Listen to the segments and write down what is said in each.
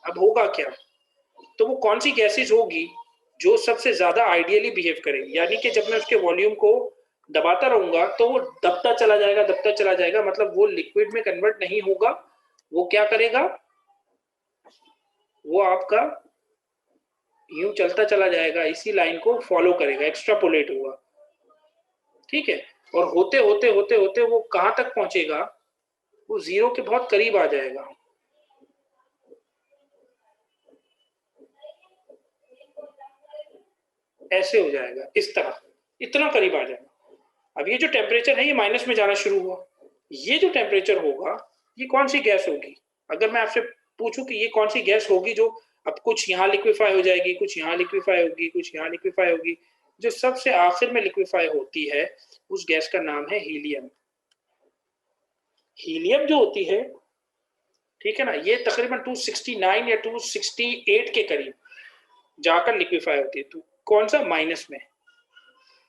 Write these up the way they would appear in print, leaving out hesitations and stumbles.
अब होगा क्या, तो वो कौन सी गैसेज होगी जो सबसे ज्यादा आइडियली बिहेव करेगी, यानी कि जब मैं उसके वॉल्यूम को दबाता रहूंगा तो वो दबता चला जाएगा, दबता चला जाएगा, मतलब वो लिक्विड में कन्वर्ट नहीं होगा। वो क्या करेगा, वो आपका यूं चलता चला जाएगा, इसी लाइन को फॉलो करेगा, एक्स्ट्रापोलेट होगा, ठीक है। और होते होते होते होते वो कहां तक पहुंचेगा, वो जीरो के बहुत करीब आ जाएगा। ऐसे हो जाएगा, इस तरह इतना करीब आ जाएगा। अब ये जो टेम्परेचर है ये माइनस में जाना शुरू हुआ। ये जो टेम्परेचर होगा ये कौन सी गैस होगी, अगर मैं आपसे पूछूं कि ये कौन सी गैस होगी जो अब कुछ यहाँ लिक्विफाई हो जाएगी, कुछ यहाँ लिक्विफाई होगी, कुछ यहाँ लिक्विफाई होगी, जो सबसे आखिर में लिक्विफाई होती है उस गैस का नाम है हीलियम। हीलियम जो होती है, ठीक है ना, ये तकरीबन 269 या 268 के करीब जाकर लिक्विफाई होती है। तो कौन सा, माइनस में।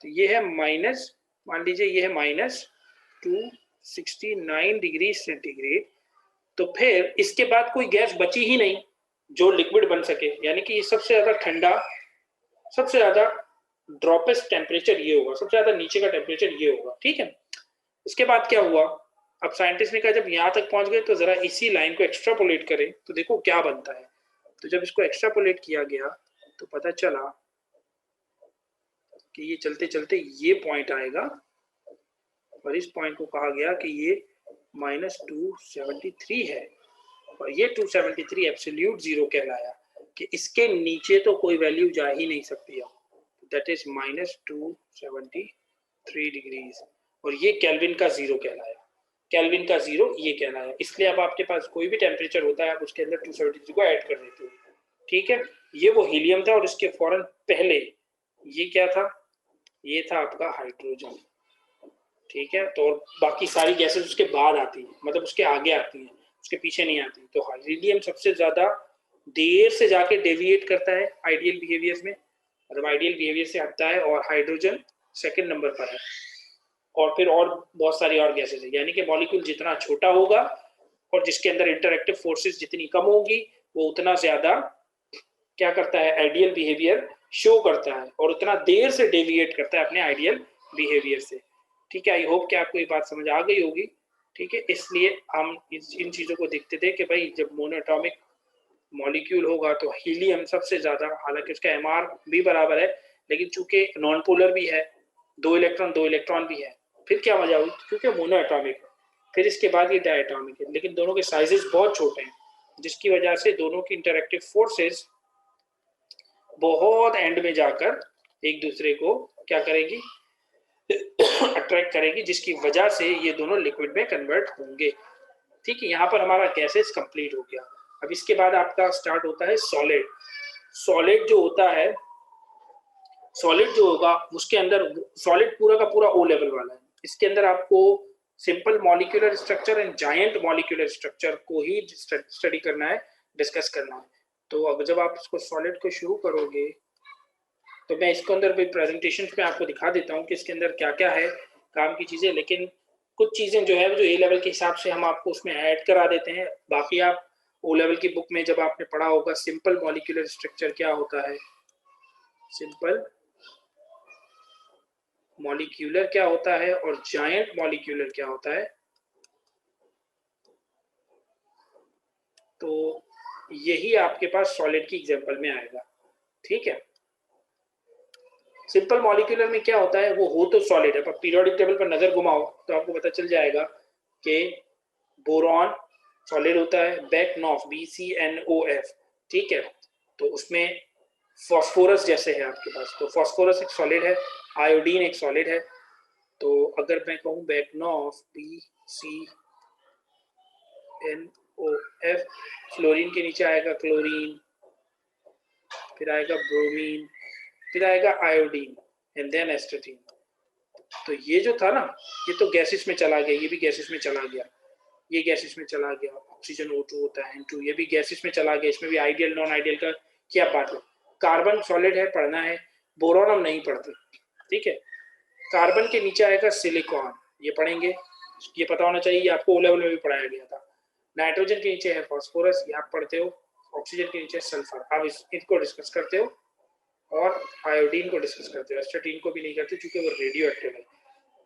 तो ये है माइनस, मान लीजिए ये है माइनस 269 डिग्री सेंटीग्रेड। तो फिर इसके बाद कोई गैस बची ही नहीं जो लिक्विड बन सके, यानी कि ये सबसे ज्यादा ठंडा, सबसे ज्यादा ड्रॉपेस्ट टेम्परेचर ये होगा, सबसे ज्यादा नीचे का टेम्परेचर ये होगा, ठीक है। इसके बाद क्या हुआ, अब साइंटिस्ट ने कहा जब यहाँ तक पहुंच गए तो जरा इसी लाइन को एक्स्ट्रापोलेट करें तो देखो क्या बनता है। तो जब इसको एक्स्ट्रापोलेट किया गया तो पता चला कि ये चलते चलते ये पॉइंट आएगा और इस पॉइंट को कहा गया कि ये -273 है, और ये 273 एब्सोल्यूट जीरो कहलाया कि इसके नीचे तो कोई वैल्यू जा ही नहीं सकती है, दैट इज -273 डिग्रीज। और ये केल्विन का जीरो कहलाया, केल्विन का जीरो ये कहलाया। इसलिए अब आपके पास कोई भी टेम्परेचर होता है आप उसके अंदर 273 को ऐड कर देते हो, ठीक है। ये वो हीलियम था, और इसके फौरन पहले ये क्या था, ये था आपका हाइड्रोजन, ठीक है। तो बाकी सारी गैसेस उसके बाद आती है, मतलब उसके आगे आती हैं, उसके पीछे नहीं आती। तो हीलियम सबसे ज्यादा देर से जाके डेविएट करता है आइडियल बिहेवियर में, मतलब आइडियल बिहेवियर से हटता है, और हाइड्रोजन सेकंड नंबर पर है। और फिर और बहुत सारी और गैसेस है, यानी कि मॉलिक्यूल जितना छोटा होगा और जिसके अंदर इंटरएक्टिव फोर्सेस जितनी कम होगी वो उतना ज्यादा क्या करता है, आइडियल बिहेवियर शो करता है, और उतना देर से डेविएट करता है अपने आइडियल बिहेवियर से, ठीक है। आई होप कि आपको ये बात समझ आ गई होगी, ठीक है। इसलिए हम इन चीजों को देखते थे कि भाई जब मोनोएटॉमिक मॉलिक्यूल होगा तो हीलियम सबसे ज्यादा, हालांकि उसका एमआर भी बराबर है लेकिन चूंकि नॉन पोलर भी है, दो इलेक्ट्रॉन भी है, फिर क्या मजा हुई, क्योंकि मोनोएटॉमिक है। फिर इसके बाद ये डायटॉमिक है, लेकिन दोनों के साइजेस बहुत छोटे हैं, जिसकी वजह से दोनों की इंटरएक्टिव फोर्सेस बहुत एंड में जाकर एक दूसरे को क्या करेगी, अट्रैक्ट करेगी, जिसकी वजह से ये दोनों लिक्विड में कन्वर्ट होंगे, ठीक है। यहाँ पर हमारा गैसेस कंप्लीट हो गया। अब इसके बाद आपका स्टार्ट होता है सॉलिड। सॉलिड जो होता है, सॉलिड जो होगा उसके अंदर, सॉलिड पूरा का पूरा ओ लेवल वाला है, इसके अंदर आपको simple molecular structure and giant molecular structure को ही स्टडी करना है, डिस्कस करना है। तो अब जब आप इसको सॉलिड को शुरू करोगे तो मैं इसके अंदर भी प्रेजेंटेशन में आपको दिखा देता हूँ कि इसके अंदर क्या क्या है काम की चीज़ें, लेकिन कुछ चीज़ें जो है जो ए लेवल के हिसाब से हम आपको उसमें ऐड करा देते हैं। बाकी आप ओ लेवल की बुक में जब आपने पढ़ा होगा सिंपल मॉलिक्यूलर स्ट्रक्चर क्या होता है, सिंपल मॉलिक्यूलर क्या होता है और जायंट मॉलिक्यूलर क्या होता है, तो यही आपके पास सॉलिड की एग्जांपल में आएगा, ठीक है। सिंपल मॉलिक्यूलर में क्या होता है, वो हो तो सॉलिड है, पर पीरियोडिक टेबल पर नजर घुमाओ तो आपको पता चल जाएगा कि बोरॉन सॉलिड होता है, बेकनॉफ BCNOF, ठीक है। तो उसमें फॉस्फोरस जैसे है आपके पास, तो फॉस्फोरस एक सॉलिड है, आयोडीन एक सॉलिड है। तो अगर मैं कहूँ बेकनॉफ BCNOF, फ्लोरीन के नीचे आएगा क्लोरीन, फिर आएगा ब्रोमीन, फिर आएगा आयोडीन एंड देन एस्टेटीन। तो ये जो था ना, ये तो गैसेस में चला गया, ये भी गैसेस में चला गया, ये गैसेस में चला गया, ऑक्सीजन O2 होता है N2, ये भी गैसेस में चला गया, इसमें भी आइडियल नॉन आइडियल का क्या बात है। कार्बन सॉलिड है, पढ़ना है, बोरॉन हम नहीं पढ़ते, ठीक है। कार्बन के नीचे आएगा सिलिकॉन, ये पढ़ेंगे, ये पता होना चाहिए, आपको ओ लेवल में भी पढ़ाया गया था। नाइट्रोजन के नीचे है फॉस्फोरस, ये आप पढ़ते हो, ऑक्सीजन के नीचे सल्फर। आप इनको डिस्कस करते हो और आयोडीन को डिस्कस करते हो, एस्टाटीन को भी नहीं करते क्योंकि वो रेडियो एक्टिव है।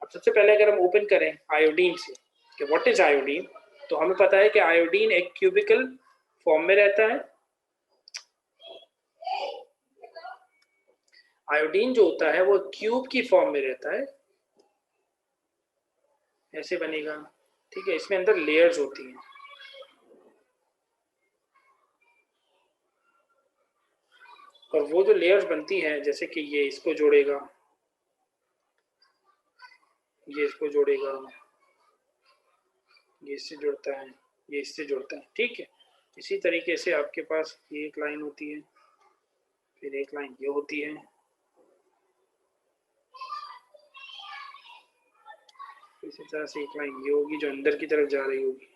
अब सबसे पहले अगर हम ओपन करें आयोडीन से कि व्हाट इज आयोडीन, तो हमें पता है कि आयोडीन एक क्यूबिकल फॉर्म में रहता है। आयोडीन जो होता है वो क्यूब की फॉर्म में रहता है, ऐसे बनेगा, ठीक है। इसमें अंदर लेयर्स होती हैं, और वो जो लेयर्स बनती हैं, जैसे कि ये इसको जोड़ेगा, ये इसको जोड़ेगा, ये इससे जुड़ता है, ये इससे जुड़ता है, ठीक है। इसी तरीके से आपके पास ये एक लाइन होती है, फिर एक लाइन ये होती है, इसी तरह से एक लाइन ये होगी जो अंदर की तरफ जा रही होगी,